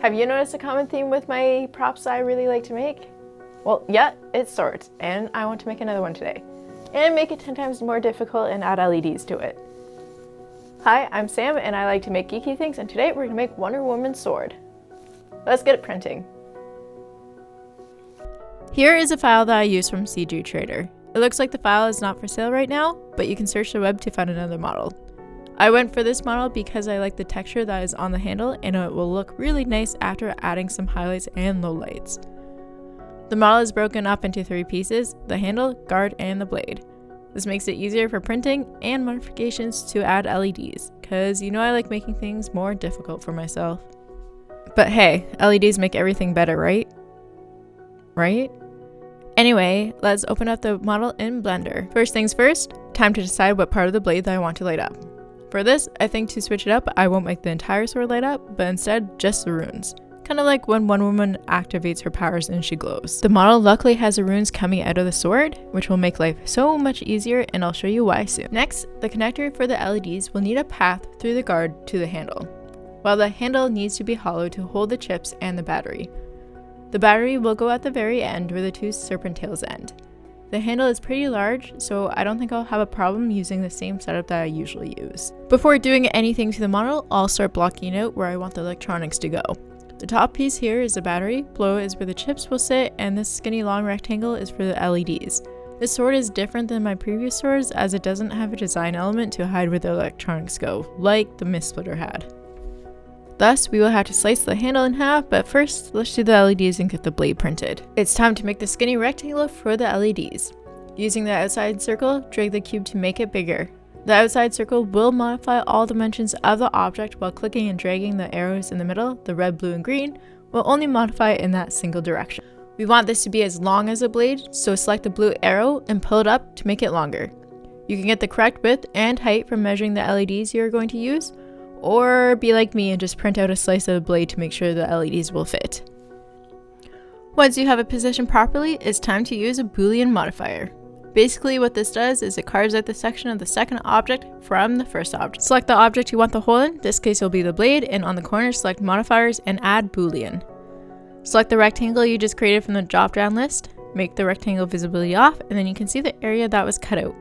Have you noticed a common theme with my props I really like to make? Well, yeah, it's swords, and I want to make another one today. And make it 10 times more difficult and add LEDs to it. Hi, I'm Sam, and I like to make geeky things, and today we're gonna make Wonder Woman's sword. Let's get it printing. Here is a file that I use from CG Trader. It looks like the file is not for sale right now, but you can search the web to find another model. I went for this model because I like the texture that is on the handle, and it will look really nice after adding some highlights and lowlights. The model is broken up into 3 pieces: the handle, guard, and the blade. This makes it easier for printing and modifications to add LEDs, cause you know I like making things more difficult for myself. But hey, LEDs make everything better, right? Right? Anyway, let's open up the model in Blender. First things first, time to decide what part of the blade that I want to light up. For this, I think to switch it up, I won't make the entire sword light up, but instead just the runes. Kind of like when Wonder Woman activates her powers and she glows. The model luckily has the runes coming out of the sword, which will make life so much easier, and I'll show you why soon. Next, the connector for the LEDs will need a path through the guard to the handle, while the handle needs to be hollow to hold the chips and the battery. The battery will go at the very end where the 2 serpentines end. The handle is pretty large, so I don't think I'll have a problem using the same setup that I usually use. Before doing anything to the model, I'll start blocking out where I want the electronics to go. The top piece here is the battery, below is where the chips will sit, and this skinny long rectangle is for the LEDs. This sword is different than my previous swords as it doesn't have a design element to hide where the electronics go, like the Mist Splitter had. Thus, we will have to slice the handle in half, but first, let's do the LEDs and get the blade printed. It's time to make the skinny rectangle for the LEDs. Using the outside circle, drag the cube to make it bigger. The outside circle will modify all dimensions of the object, while clicking and dragging the arrows in the middle, the red, blue, and green, will only modify it in that single direction. We want this to be as long as a blade, so select the blue arrow and pull it up to make it longer. You can get the correct width and height from measuring the LEDs you're going to use, or be like me and just print out a slice of the blade to make sure the LEDs will fit. Once you have it positioned properly, it's time to use a Boolean modifier. Basically what this does is it carves out the section of the second object from the first object. Select the object you want the hole in, this case will be the blade, and on the corner select modifiers and add Boolean. Select the rectangle you just created from the drop down list, make the rectangle visibility off, and then you can see the area that was cut out.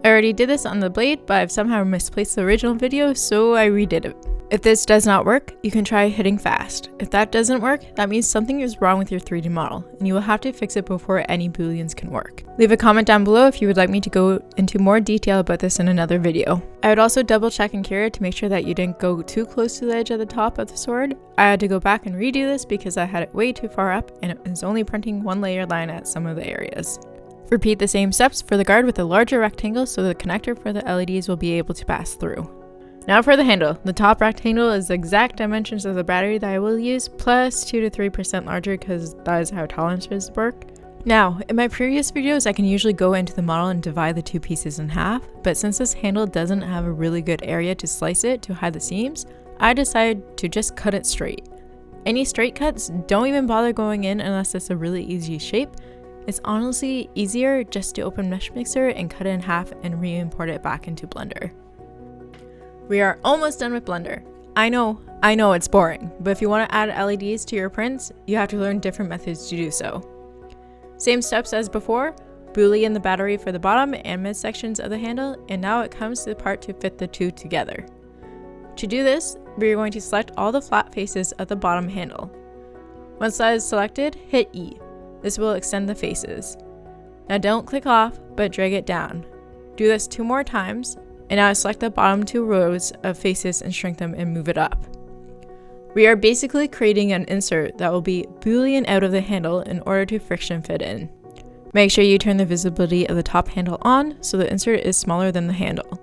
I already did this on the blade, but I've somehow misplaced the original video, so I redid it. If this does not work, you can try hitting fast. If that doesn't work, that means something is wrong with your 3D model, and you will have to fix it before any booleans can work. Leave a comment down below if you would like me to go into more detail about this in another video. I would also double check in Kira to make sure that you didn't go too close to the edge of the top of the sword. I had to go back and redo this because I had it way too far up, and it was only printing 1 layer line at some of the areas. Repeat the same steps for the guard with a larger rectangle so the connector for the LEDs will be able to pass through. Now for the handle. The top rectangle is the exact dimensions of the battery that I will use, plus 2 to 3% larger because that is how tolerances work. Now, in my previous videos I can usually go into the model and divide the 2 pieces in half, but since this handle doesn't have a really good area to slice it to hide the seams, I decided to just cut it straight. Any straight cuts, don't even bother going in unless it's a really easy shape. It's honestly easier just to open Mesh Mixer and cut it in half and re-import it back into Blender. We are almost done with Blender. I know it's boring, but if you want to add LEDs to your prints, you have to learn different methods to do so. Same steps as before, Boolean the battery for the bottom and mid sections of the handle, and now it comes to the part to fit the 2 together. To do this, we are going to select all the flat faces of the bottom handle. Once that is selected, hit E. This will extend the faces. Now don't click off, but drag it down. Do this 2 more times, and now select the bottom 2 rows of faces and shrink them and move it up. We are basically creating an insert that will be Boolean out of the handle in order to friction fit in. Make sure you turn the visibility of the top handle on so the insert is smaller than the handle.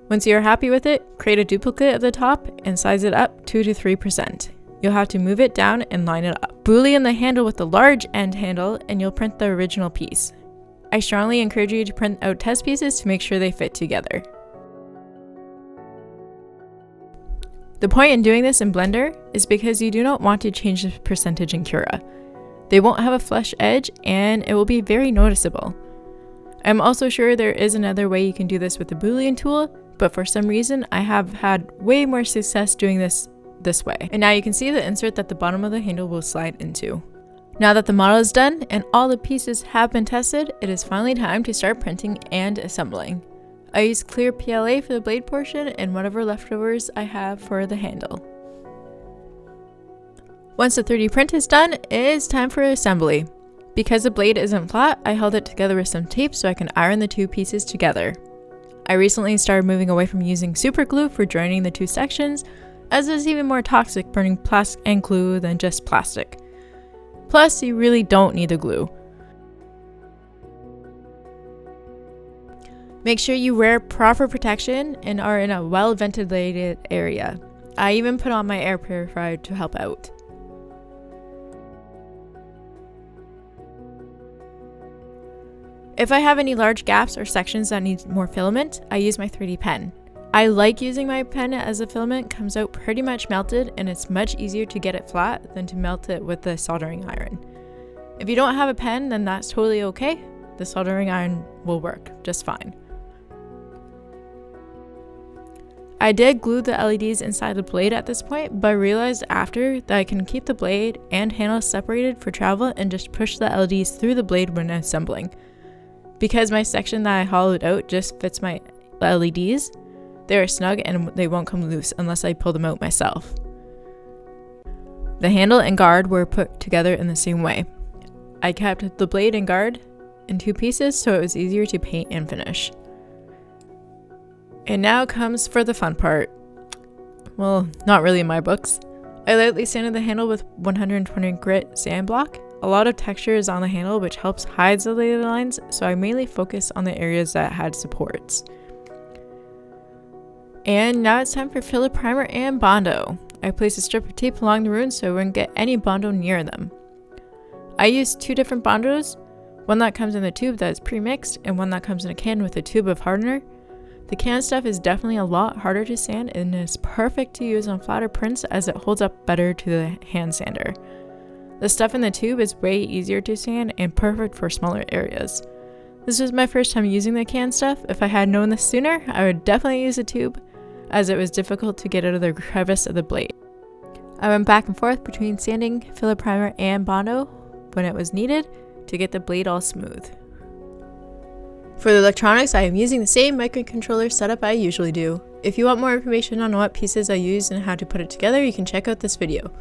Once you are happy with it, create a duplicate of the top and size it up 2 to 3%. You'll have to move it down and line it up. Boolean the handle with the large end handle and you'll print the original piece. I strongly encourage you to print out test pieces to make sure they fit together. The point in doing this in Blender is because you do not want to change the percentage in Cura. They won't have a flush edge and it will be very noticeable. I'm also sure there is another way you can do this with the Boolean tool, but for some reason I have had way more success doing this this way. And now you can see the insert that the bottom of the handle will slide into. Now that the model is done and all the pieces have been tested, it is finally time to start printing and assembling. I use clear PLA for the blade portion and whatever leftovers I have for the handle. Once the 3D print is done, it is time for assembly. Because the blade isn't flat, I held it together with some tape so I can iron the two pieces together. I recently started moving away from using super glue for joining the two sections, as it's even more toxic burning plastic and glue than just plastic. Plus, you really don't need the glue. Make sure you wear proper protection and are in a well-ventilated area. I even put on my air purifier to help out. If I have any large gaps or sections that need more filament, I use my 3D pen. I like using my pen as the filament comes out pretty much melted, and it's much easier to get it flat than to melt it with the soldering iron. If you don't have a pen, then that's totally okay. The soldering iron will work just fine. I did glue the LEDs inside the blade at this point, but I realized after that I can keep the blade and handle separated for travel and just push the LEDs through the blade when assembling. Because my section that I hollowed out just fits my LEDs, they are snug and they won't come loose unless I pull them out myself. The handle and guard were put together in the same way. I kept the blade and guard in two pieces so it was easier to paint and finish. And now comes for the fun part. Well, not really in my books. I lightly sanded the handle with 120 grit sand block. A lot of texture is on the handle which helps hide the layer lines, so I mainly focus on the areas that had supports. And now it's time for filler primer and Bondo. I placed a strip of tape along the runes so I wouldn't get any Bondo near them. I used two different Bondos, one that comes in a tube that is pre-mixed and one that comes in a can with a tube of hardener. The can stuff is definitely a lot harder to sand and is perfect to use on flatter prints as it holds up better to the hand sander. The stuff in the tube is way easier to sand and perfect for smaller areas. This was my first time using the can stuff. If I had known this sooner, I would definitely use a tube, as it was difficult to get out of the crevice of the blade. I went back and forth between sanding, filler primer, and Bondo when it was needed to get the blade all smooth. For the electronics, I am using the same microcontroller setup I usually do. If you want more information on what pieces I use and how to put it together, you can check out this video.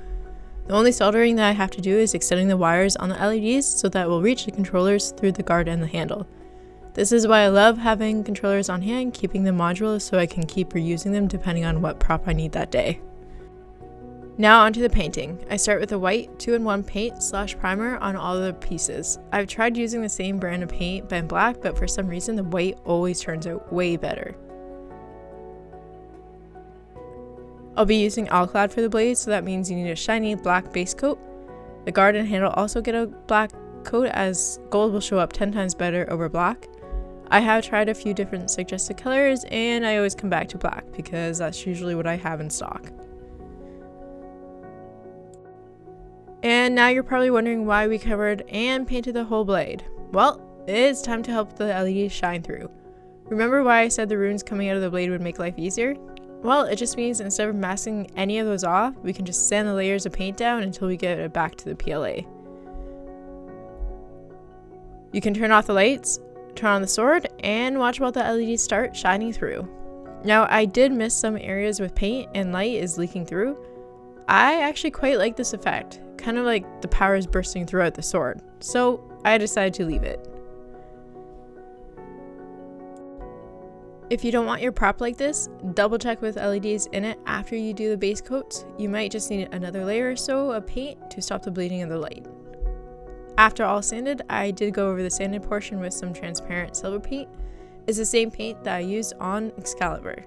The only soldering that I have to do is extending the wires on the LEDs so that it will reach the controllers through the guard and the handle. This is why I love having controllers on hand, keeping them modular so I can keep reusing them depending on what prop I need that day. Now onto the painting. I start with a white 2-in-1 paint / primer on all the pieces. I've tried using the same brand of paint but in black, but for some reason the white always turns out way better. I'll be using Alclad for the blade, so that means you need a shiny black base coat. The guard and handle also get a black coat, as gold will show up 10 times better over black. I have tried a few different suggested colors and I always come back to black because that's usually what I have in stock. And now you're probably wondering why we covered and painted the whole blade. Well, it is time to help the LEDs shine through. Remember why I said the runes coming out of the blade would make life easier? Well, it just means instead of masking any of those off, we can just sand the layers of paint down until we get it back to the PLA. You can turn off the lights, turn on the sword, and watch while the LEDs start shining through. Now, I did miss some areas with paint and light is leaking through. I actually quite like this effect, kind of like the power is bursting throughout the sword, so I decided to leave it. If you don't want your prop like this, double check with LEDs in it after you do the base coats. You might just need another layer or so of paint to stop the bleeding of the light. After all sanded, I did go over the sanded portion with some transparent silver paint. It's the same paint that I used on Excalibur.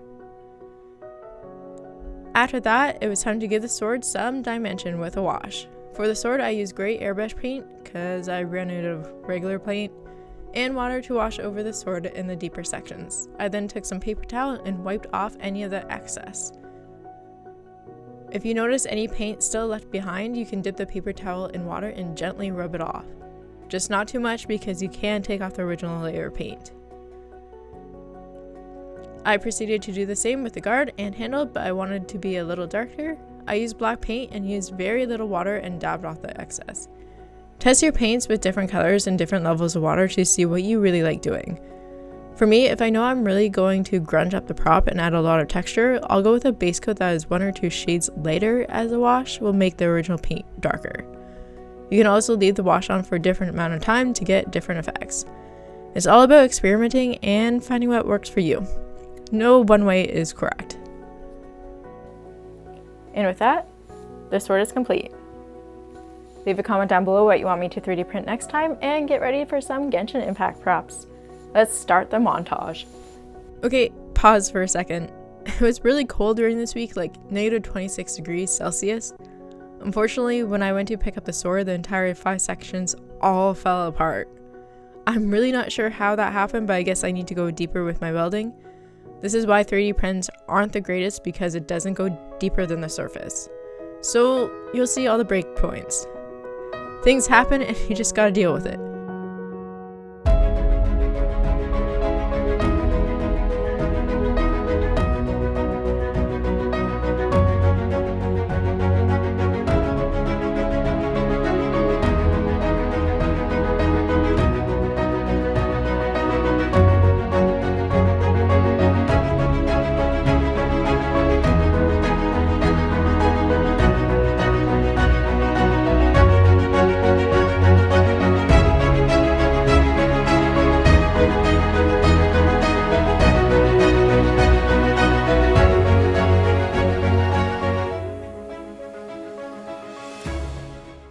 After that, it was time to give the sword some dimension with a wash. For the sword, I used gray airbrush paint because I ran out of regular paint, and water to wash over the sword in the deeper sections. I then took some paper towel and wiped off any of the excess. If you notice any paint still left behind, you can dip the paper towel in water and gently rub it off. Just not too much because you can take off the original layer of paint. I proceeded to do the same with the guard and handle, but I wanted to be a little darker. I used black paint and used very little water and dabbed off the excess. Test your paints with different colors and different levels of water to see what you really like doing. For me, if I know I'm really going to grunge up the prop and add a lot of texture, I'll go with a base coat that is 1 or 2 shades lighter, as the wash will make the original paint darker. You can also leave the wash on for a different amount of time to get different effects. It's all about experimenting and finding what works for you. No one way is correct. And with that, this sword is complete. Leave a comment down below what you want me to 3D print next time, and get ready for some Genshin Impact props. Let's start the montage. Okay, pause for a second. It was really cold during this week, like negative 26 degrees Celsius. Unfortunately, when I went to pick up the sword, the entire 5 sections all fell apart. I'm really not sure how that happened, but I guess I need to go deeper with my welding. This is why 3D prints aren't the greatest, because it doesn't go deeper than the surface. So you'll see all the breakpoints. Things happen and you just gotta deal with it.